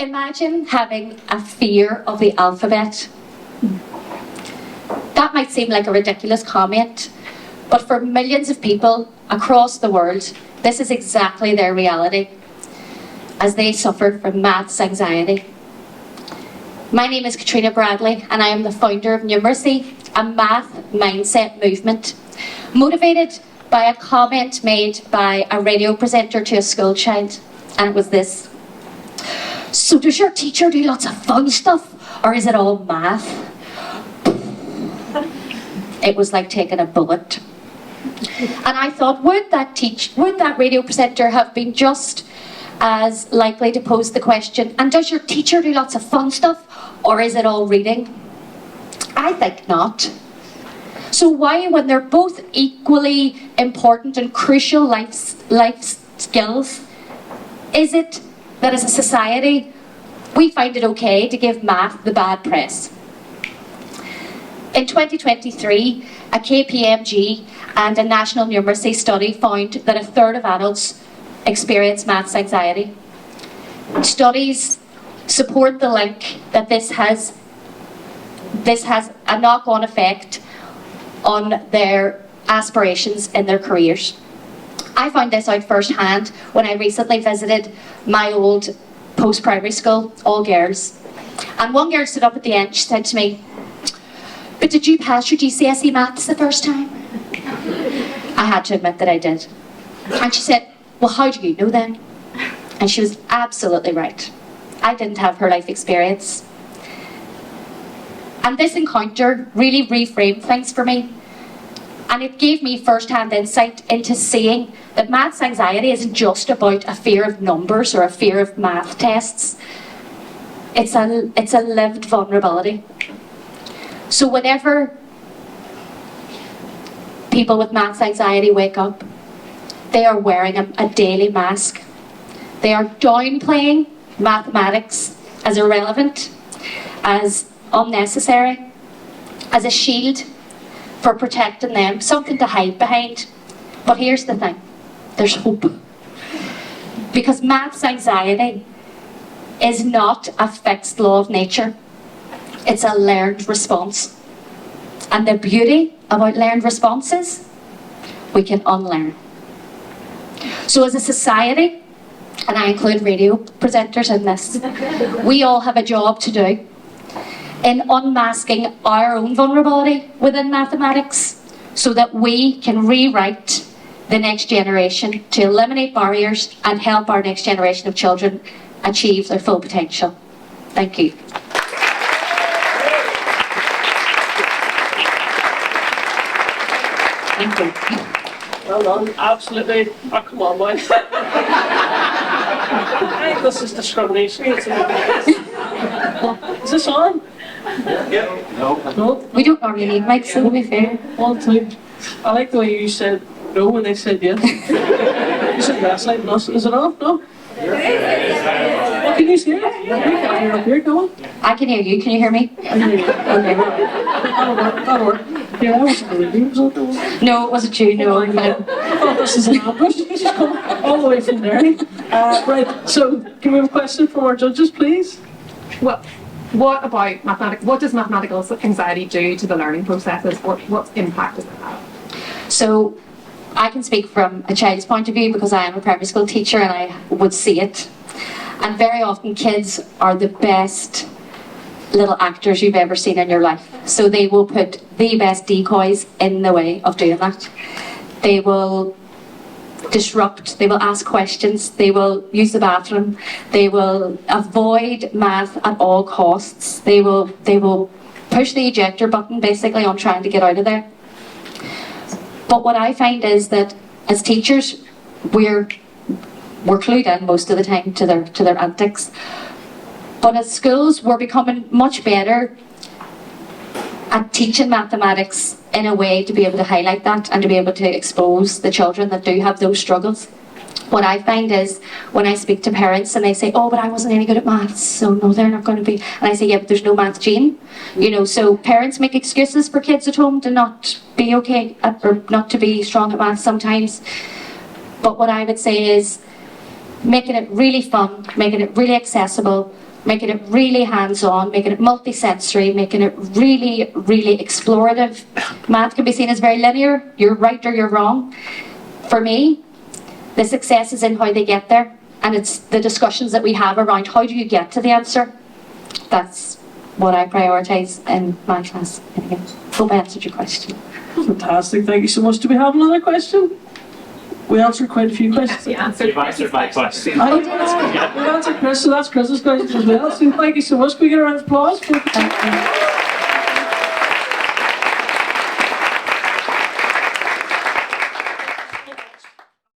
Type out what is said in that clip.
Imagine having a fear of the alphabet. That might seem like a ridiculous comment, but for millions of people across the world, this is exactly their reality as they suffer from maths anxiety. My name is Katrina Bradley, and I am the founder of Numeracy, a math mindset movement, motivated by a comment made by a radio presenter to a school child, and it was this: "So does your teacher do lots of fun stuff, or is it all math?" It was like taking a bullet. And I thought, would that radio presenter have been just as likely to pose the question, "And does your teacher do lots of fun stuff, or is it all reading?" I think not. So why, when they're both equally important and crucial life skills, is it that as a society we find it okay to give math the bad press? In 2023, a KPMG and a national numeracy study found that a third of adults experience maths anxiety. Studies support the link that this has a knock-on effect on their aspirations in their careers. I found this out firsthand when I recently visited my old post-primary school, all girls. And one girl stood up at the end, she said to me, "But did you pass your GCSE maths the first time?" I had to admit that I did. And she said, "Well, how do you know then?" And she was absolutely right. I didn't have her life experience. And this encounter really reframed things for me. And it gave me first-hand insight into seeing that maths anxiety isn't just about a fear of numbers or a fear of math tests. It's a lived vulnerability. So whenever people with maths anxiety wake up, they are wearing a daily mask. They are downplaying mathematics as irrelevant, as unnecessary, as a shield for protecting them, something to hide behind. But here's the thing, there's hope. Because maths anxiety is not a fixed law of nature. It's a learned response. And the beauty about learned responses, we can unlearn. So as a society, and I include radio presenters in this, we all have a job to do in unmasking our own vulnerability within mathematics so that we can rewrite the next generation to eliminate barriers and help our next generation of children achieve their full potential. Thank you. Thank you. Well done, absolutely. Oh, come on, boys. I think this is discrimination. Is this on? Yeah. No? We don't normally need mics, so to be fair. 1, 2. I like the way you said no when they said yes. You said yes like us. Is it on? No? What can you say? You can't hear up here, go on. I can hear you. Can you hear me? I hear you. Okay. That'll work. Yeah, I wasn't believing. Was that the one? No, it wasn't you. No. I thought this is an ambush. Just come all the way from there. Right, so can we have a question from our judges, please? Well, what about mathematics? What does mathematical anxiety do to the learning processes? What impact does it have? So I can speak from a child's point of view because I am a primary school teacher and I would see it. And very often kids are the best little actors you've ever seen in your life. So they will put the best decoys in the way of doing that. They will disrupt, they will ask questions, they will use the bathroom, they will avoid math at all costs, they will push the ejector button basically on trying to get out of there. But what I find is that as teachers, we're clued in most of the time to their antics. But as schools, we're becoming much better at teaching mathematics in a way to be able to highlight that and to be able to expose the children that do have those struggles. What I find is when I speak to parents and they say, "Oh, but I wasn't any good at maths, so no, they're not going to be," and I say, "Yeah, but there's no math gene." You know, so parents make excuses for kids at home to not be okay at, or not to be strong at maths sometimes. But what I would say is making it really fun, making it really accessible, making it really hands-on, making it multi-sensory, making it really, really explorative. Math can be seen as very linear, you're right or you're wrong. For me, the success is in how they get there, and it's the discussions that we have around how do you get to the answer. That's what I prioritise in my class. Anyway, hope I answered your question. Fantastic, thank you so much. Do we have another question? We answered quite a few questions. You've answered my question. We answered Chris, so that's Chris's question as well. So thank you so much. Can we get a round of applause?